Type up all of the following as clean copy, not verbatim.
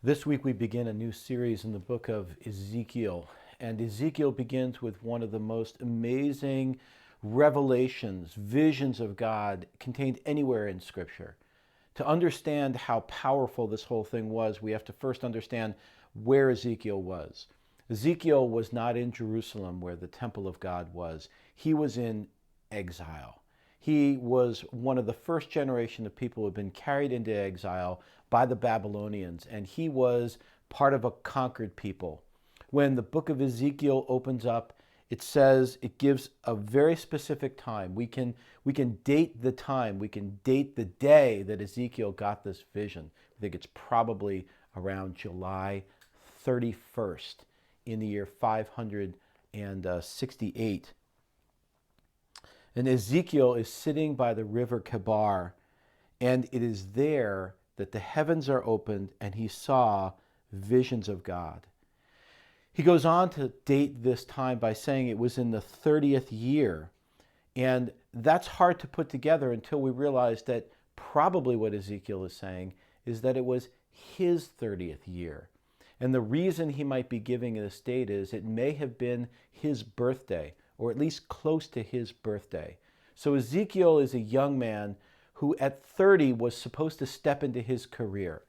This week we begin a new series in the book of Ezekiel. And Ezekiel begins with one of the most amazing revelations, visions of God contained anywhere in Scripture. To understand how powerful this whole thing was, we have to first understand where Ezekiel was. Ezekiel was not in Jerusalem where the temple of God was. He was in exile. He was one of the first generation of people who had been carried into exile by the Babylonians, and he was part of a conquered people. When the book of Ezekiel opens up, it gives a very specific time. We can date the time. We can date the day that Ezekiel got this vision. I think it's probably around July 31st in the year 568. And Ezekiel is sitting by the river Kebar, and it is there that the heavens are opened and he saw visions of God. He goes on to date this time by saying it was in the 30th year. And that's hard to put together until we realize that probably what Ezekiel is saying is that it was his 30th year. And the reason he might be giving this date is it may have been his birthday, or at least close to his birthday. So Ezekiel is a young man who at 30 was supposed to step into his career.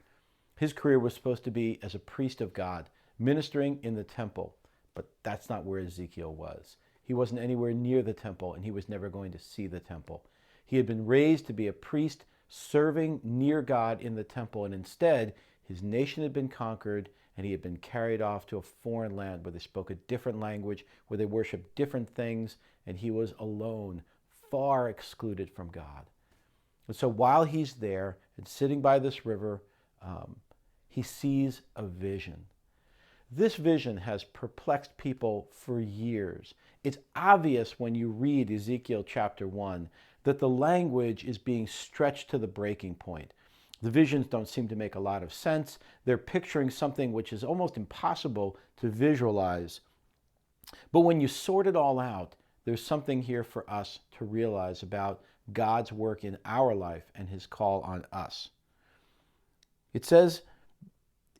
His career was supposed to be as a priest of God, ministering in the temple. But that's not where Ezekiel was. He wasn't anywhere near the temple, and he was never going to see the temple. He had been raised to be a priest serving near God in the temple, and instead his nation had been conquered and he had been carried off to a foreign land where they spoke a different language, where they worshiped different things, and he was alone, far excluded from God. And so while he's there and sitting by this river, he sees a vision. This vision has perplexed people for years. It's obvious when you read Ezekiel chapter 1 that the language is being stretched to the breaking point. The visions don't seem to make a lot of sense. They're picturing something which is almost impossible to visualize. But when you sort it all out, there's something here for us to realize about God's work in our life and his call on us. It says,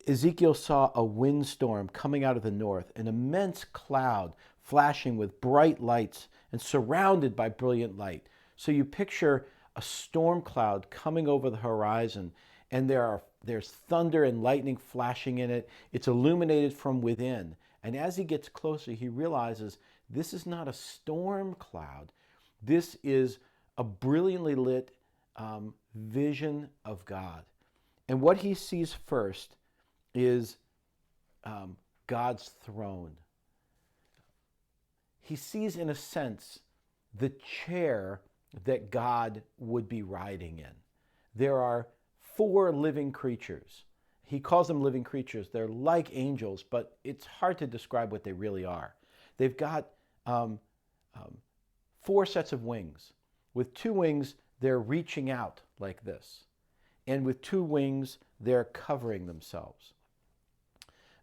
Ezekiel saw a windstorm coming out of the north, an immense cloud flashing with bright lights and surrounded by brilliant light. So you picture a storm cloud coming over the horizon, and there's thunder and lightning flashing in it. It's illuminated from within. And as he gets closer, he realizes this is not a storm cloud. This is a brilliantly lit vision of God. And what he sees first is God's throne. He sees, in a sense, the chair that God would be riding in. There are 4 living creatures. He calls them living creatures. They're like angels, but it's hard to describe what they really are. They've got 4 sets of wings. With 2 wings, they're reaching out like this. And with 2 wings, they're covering themselves.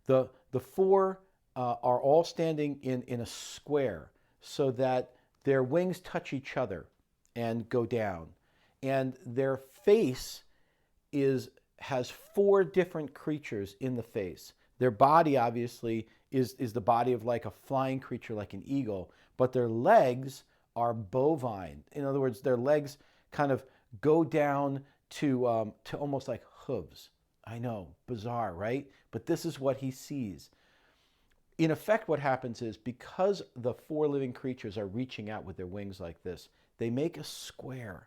The 4 are all standing in a square so that their wings touch each other and go down. And their face has 4 different creatures in the face. Their body, obviously, is the body of like a flying creature, like an eagle, but their legs are bovine. In other words, their legs kind of go down to almost like hooves. I know, bizarre, right? But this is what he sees. In effect, what happens is because the 4 living creatures are reaching out with their wings like this, they make a square.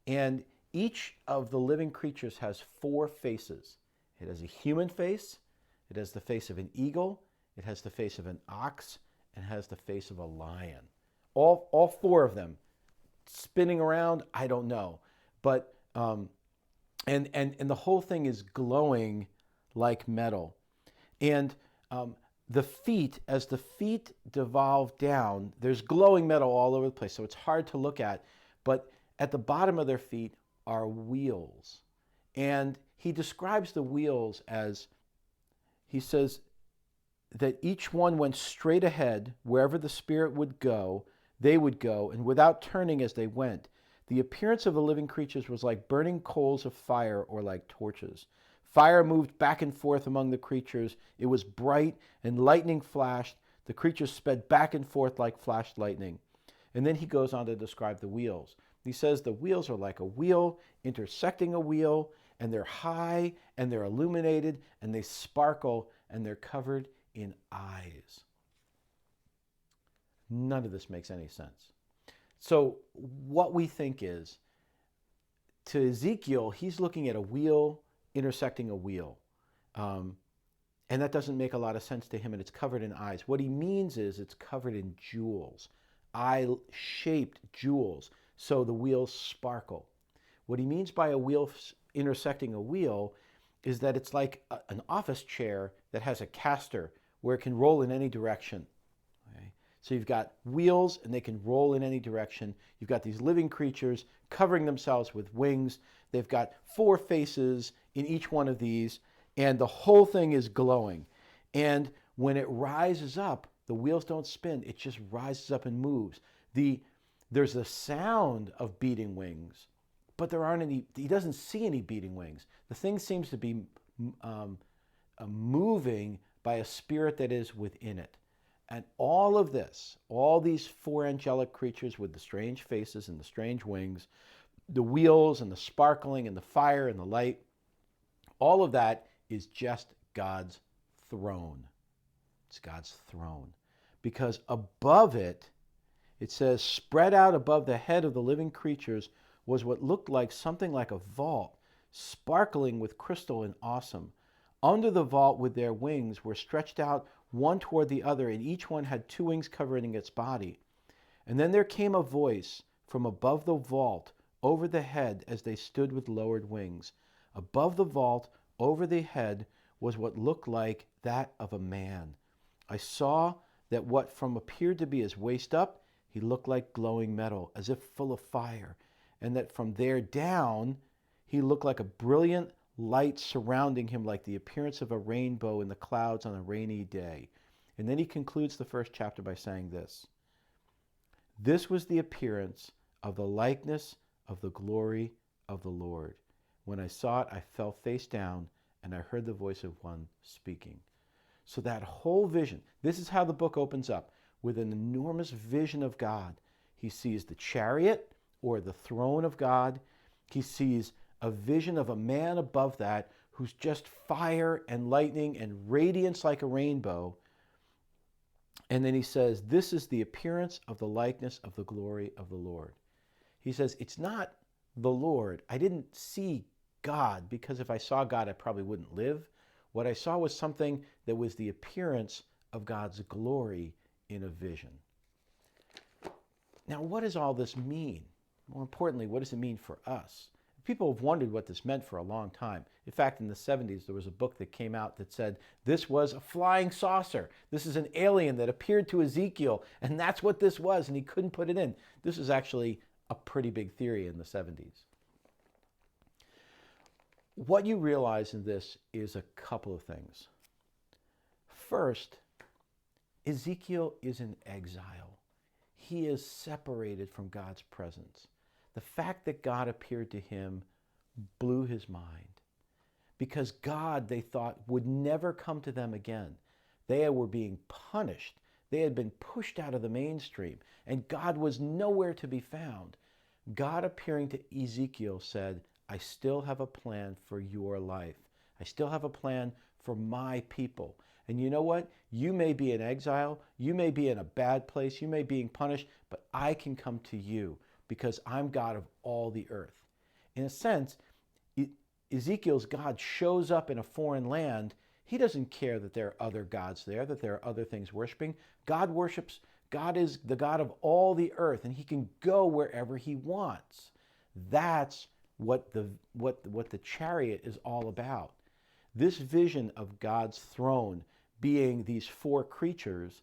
And each of the living creatures has 4 faces. It has a human face, it has the face of an eagle, it has the face of an ox, and it has the face of a lion. All 4 of them spinning around, I don't know. But and the whole thing is glowing like metal. And the feet, as the feet devolve down, there's glowing metal all over the place, so it's hard to look at. But at the bottom of their feet are wheels. And he describes the wheels as, he says that each one went straight ahead. Wherever the Spirit would go, they would go, and without turning as they went. The appearance of the living creatures was like burning coals of fire or like torches. Fire moved back and forth among the creatures. It was bright, and lightning flashed. The creatures sped back and forth like flashed lightning. And then he goes on to describe the wheels. He says the wheels are like a wheel intersecting a wheel, and they're high, and they're illuminated, and they sparkle, and they're covered in eyes. None of this makes any sense. So what we think is, to Ezekiel, he's looking at a wheel intersecting a wheel. And that doesn't make a lot of sense to him, and it's covered in eyes. What he means is it's covered in jewels, eye-shaped jewels, so the wheels sparkle. What he means by a wheel intersecting a wheel is that it's like an office chair that has a caster where it can roll in any direction. Okay? So you've got wheels, and they can roll in any direction. You've got these living creatures covering themselves with wings. They've got 4 faces in each one of these, and the whole thing is glowing. And when it rises up, the wheels don't spin. It just rises up and moves. There's a sound of beating wings, but there aren't any. He doesn't see any beating wings. The thing seems to be moving by a spirit that is within it. And all of this, all these 4 angelic creatures with the strange faces and the strange wings, the wheels and the sparkling and the fire and the light, all of that is just God's throne. It's God's throne. Because above it, it says, spread out above the head of the living creatures was what looked like something like a vault, sparkling with crystal and awesome. Under the vault with their wings were stretched out one toward the other, and each one had 2 wings covering its body. And then there came a voice from above the vault over the head as they stood with lowered wings. Above the vault, over the head, was what looked like that of a man. I saw that what from appeared to be his waist up, he looked like glowing metal, as if full of fire, and that from there down, he looked like a brilliant light surrounding him, like the appearance of a rainbow in the clouds on a rainy day. And then he concludes the first chapter by saying this: this was the appearance of the likeness of the glory of the Lord. When I saw it, I fell face down, and I heard the voice of one speaking. So that whole vision, this is how the book opens up, with an enormous vision of God. He sees the chariot, or the throne of God. He sees a vision of a man above that who's just fire and lightning and radiance like a rainbow. And then he says, this is the appearance of the likeness of the glory of the Lord. He says, it's not the Lord. I didn't see God, because if I saw God, I probably wouldn't live. What I saw was something that was the appearance of God's glory in a vision. Now, what does all this mean? More importantly, what does it mean for us? People have wondered what this meant for a long time. In fact, in the 70s, there was a book that came out that said this was a flying saucer. This is an alien that appeared to Ezekiel, and that's what this was, and he couldn't put it in. This is actually a pretty big theory in the 70s. What you realize in this is a couple of things. First, Ezekiel is in exile. He is separated from God's presence. The fact that God appeared to him blew his mind, because God, they thought, would never come to them again. They were being punished. They had been pushed out of the mainstream, and God was nowhere to be found. God appearing to Ezekiel said, I still have a plan for your life. I still have a plan for my people. And you know what? You may be in exile. You may be in a bad place. You may be being punished, but I can come to you, because I'm God of all the earth. In a sense, Ezekiel's God shows up in a foreign land. He doesn't care that there are other gods there, that there are other things worshiping. God is the God of all the earth, and he can go wherever he wants. That's what the chariot is all about. This vision of God's throne being these 4 creatures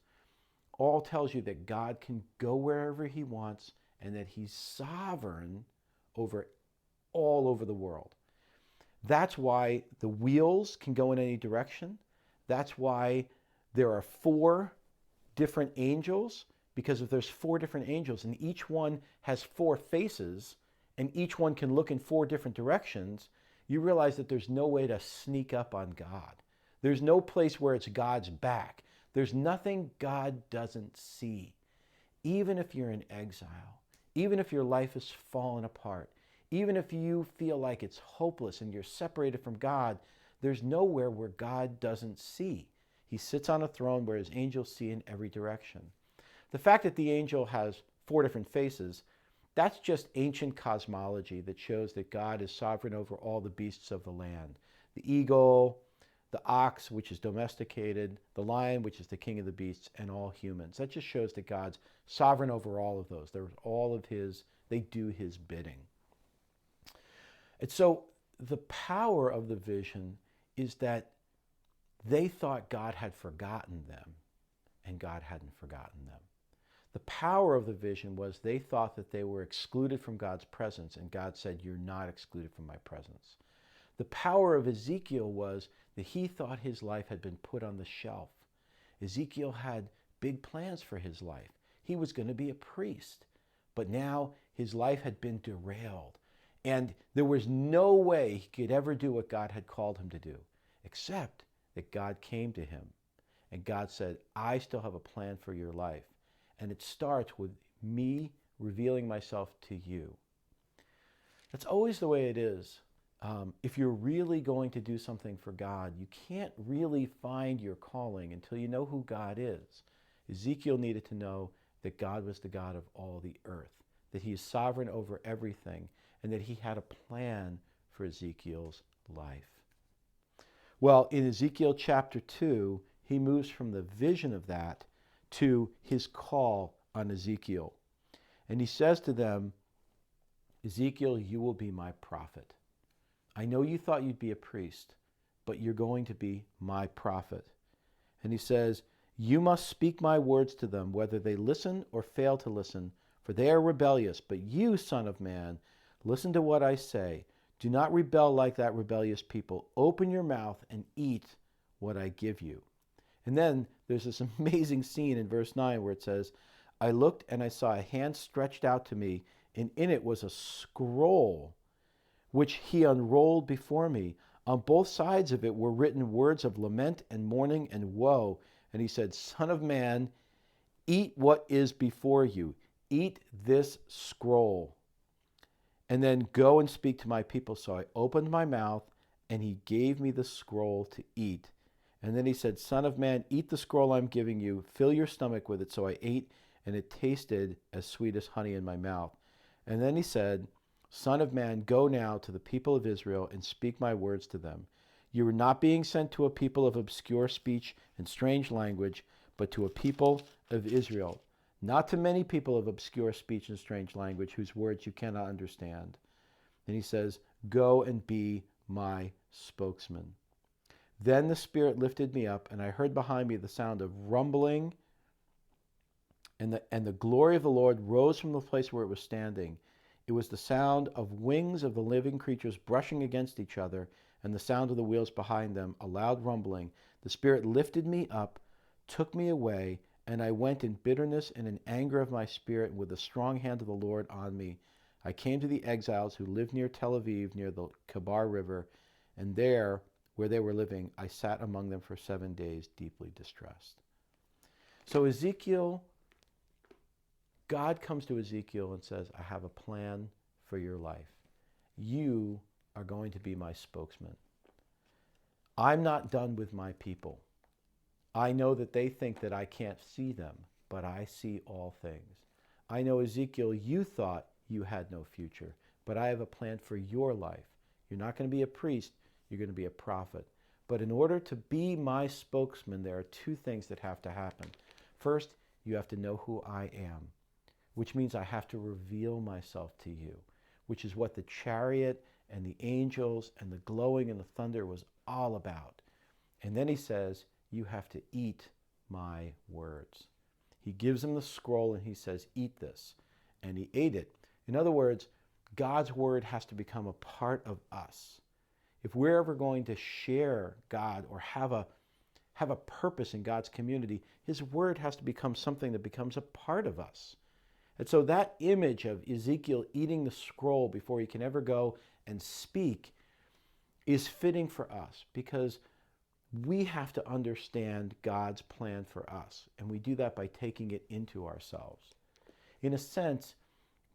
all tells you that God can go wherever he wants, and that he's sovereign over all over the world. That's why the wheels can go in any direction. That's why there are 4 different angels, because if there's 4 different angels and each one has 4 faces and each one can look in 4 different directions, You realize that there's no way to sneak up on God. There's no place where it's God's back. There's nothing God doesn't see. Even if you're in exile, even if your life is fallen apart, even if you feel like it's hopeless and you're separated from God, there's nowhere where God doesn't see. He sits on a throne where his angels see in every direction. The fact that the angel has 4 different faces, that's just ancient cosmology that shows that God is sovereign over all the beasts of the land. The eagle, the ox, which is domesticated, the lion, which is the king of the beasts, and all humans. That just shows that God's sovereign over all of those. They do his bidding. And so the power of the vision is that they thought God had forgotten them, and God hadn't forgotten them. The power of the vision was they thought that they were excluded from God's presence, and God said, "You're not excluded from my presence." The power of Ezekiel was that he thought his life had been put on the shelf. Ezekiel had big plans for his life. He was going to be a priest, but now his life had been derailed, and there was no way he could ever do what God had called him to do, except that God came to him, and God said, "I still have a plan for your life, and it starts with me revealing myself to you." That's always the way it is. If you're really going to do something for God, you can't really find your calling until you know who God is. Ezekiel needed to know that God was the God of all the earth, that he is sovereign over everything, and that he had a plan for Ezekiel's life. Well, in Ezekiel chapter 2, he moves from the vision of that to his call on Ezekiel. And he says to them, "Ezekiel, you will be my prophet. I know you thought you'd be a priest, but you're going to be my prophet." And he says, "You must speak my words to them, whether they listen or fail to listen, for they are rebellious. But you, son of man, listen to what I say. Do not rebel like that rebellious people. Open your mouth and eat what I give you." And then there's this amazing scene in verse 9 where it says, "I looked and I saw a hand stretched out to me, and in it was a scroll, which he unrolled before me. On both sides of it were written words of lament and mourning and woe. And he said, 'Son of man, eat what is before you. Eat this scroll. And then go and speak to my people.' So I opened my mouth, and he gave me the scroll to eat. And then he said, 'Son of man, eat the scroll I'm giving you. Fill your stomach with it.' So I ate, and it tasted as sweet as honey in my mouth. And then he said, 'Son of man, go now to the people of Israel and speak my words to them. You are not being sent to a people of obscure speech and strange language, but to a people of Israel, not to many people of obscure speech and strange language whose words you cannot understand.' And he says, 'Go and be my spokesman.' Then the Spirit lifted me up, and I heard behind me the sound of rumbling, and the glory of the Lord rose from the place where it was standing. It was the sound of wings of the living creatures brushing against each other, and the sound of the wheels behind them, a loud rumbling. The Spirit lifted me up, took me away, and I went in bitterness and in anger of my spirit, and with the strong hand of the Lord on me. I came to the exiles who lived near Tel Aviv, near the Kebar River, and there, where they were living, I sat among them for 7 days, deeply distressed." So God comes to Ezekiel and says, "I have a plan for your life. You are going to be my spokesman. I'm not done with my people. I know that they think that I can't see them, but I see all things. I know, Ezekiel, you thought you had no future, but I have a plan for your life. You're not going to be a priest, you're going to be a prophet. But in order to be my spokesman, there are 2 things that have to happen. First, you have to know who I am, which means I have to reveal myself to you, which is what the chariot and the angels and the glowing and the thunder was all about. And then he says, you have to eat my words. He gives him the scroll and he says, eat this. And he ate it. In other words, God's word has to become a part of us. If we're ever going to share God or have a purpose in God's community, his word has to become something that becomes a part of us. And so that image of Ezekiel eating the scroll before he can ever go and speak is fitting for us because we have to understand God's plan for us. And we do that by taking it into ourselves. In a sense,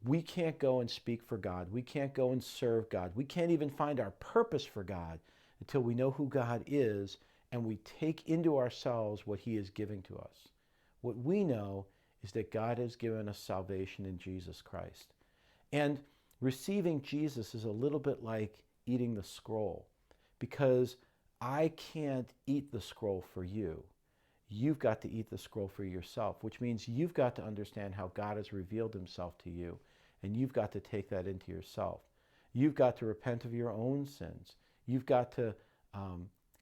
we can't go and speak for God. We can't go and serve God. We can't even find our purpose for God until we know who God is and we take into ourselves what he is giving to us. What we know is that God has given us salvation in Jesus Christ. And receiving Jesus is a little bit like eating the scroll, because I can't eat the scroll for you. You've got to eat the scroll for yourself, which means you've got to understand how God has revealed himself to you, and you've got to take that into yourself. You've got to repent of your own sins. You've got to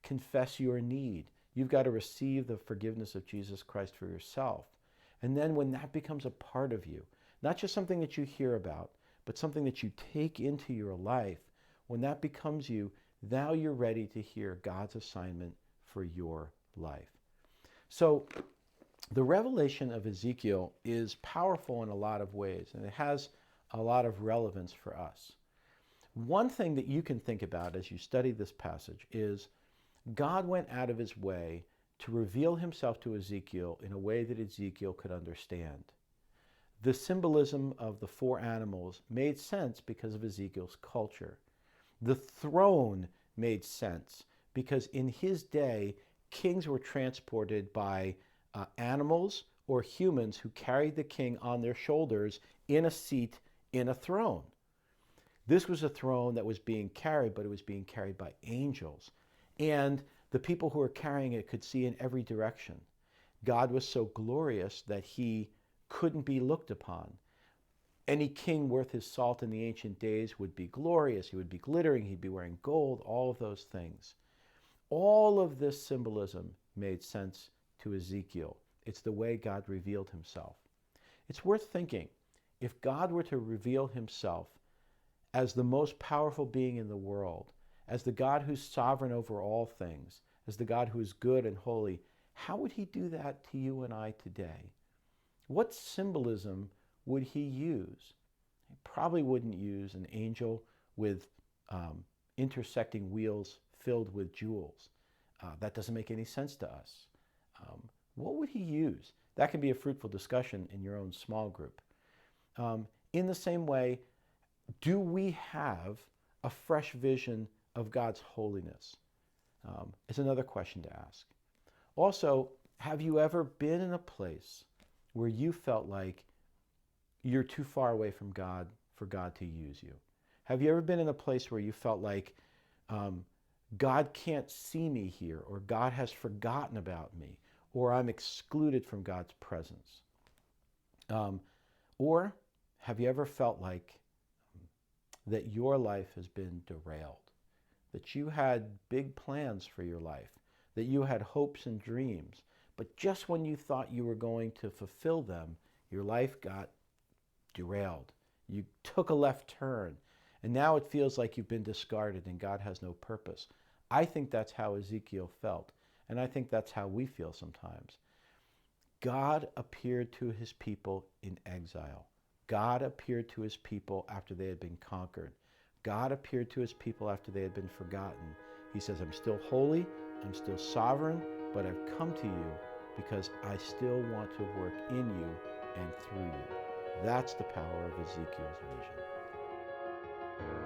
confess your need. You've got to receive the forgiveness of Jesus Christ for yourself. And then when that becomes a part of you, not just something that you hear about, but something that you take into your life, when that becomes you, now you're ready to hear God's assignment for your life. So the revelation of Ezekiel is powerful in a lot of ways, and it has a lot of relevance for us. One thing that you can think about as you study this passage is God went out of his way to reveal himself to Ezekiel in a way that Ezekiel could understand. The symbolism of the four animals made sense because of Ezekiel's culture. The throne made sense because in his day, kings were transported by animals or humans who carried the king on their shoulders in a seat in a throne. This was a throne that was being carried, but it was being carried by angels. And the people who were carrying it could see in every direction. God was so glorious that he couldn't be looked upon. Any king worth his salt in the ancient days would be glorious. He would be glittering. He'd be wearing gold, all of those things. All of this symbolism made sense to Ezekiel. It's the way God revealed himself. It's worth thinking, if God were to reveal himself as the most powerful being in the world, as the God who's sovereign over all things, as the God who is good and holy, how would he do that to you and I today? What symbolism would he use? He probably wouldn't use an angel with intersecting wheels filled with jewels. That doesn't make any sense to us. What would he use? That can be a fruitful discussion in your own small group. In the same way, do we have a fresh vision of God's holiness? Is another question to ask. Also, have you ever been in a place where you felt like you're too far away from God for God to use you? Have you ever been in a place where you felt like God can't see me here, or God has forgotten about me, or I'm excluded from God's presence? Or have you ever felt like that your life has been derailed, that you had big plans for your life, that you had hopes and dreams, but just when you thought you were going to fulfill them, your life got derailed. You took a left turn, and now it feels like you've been discarded and God has no purpose. I think that's how Ezekiel felt, and I think that's how we feel sometimes. God appeared to his people in exile. God appeared to his people after they had been conquered. God appeared to his people after they had been forgotten. He says, I'm still holy, I'm still sovereign, but I've come to you because I still want to work in you and through you. That's the power of Ezekiel's vision.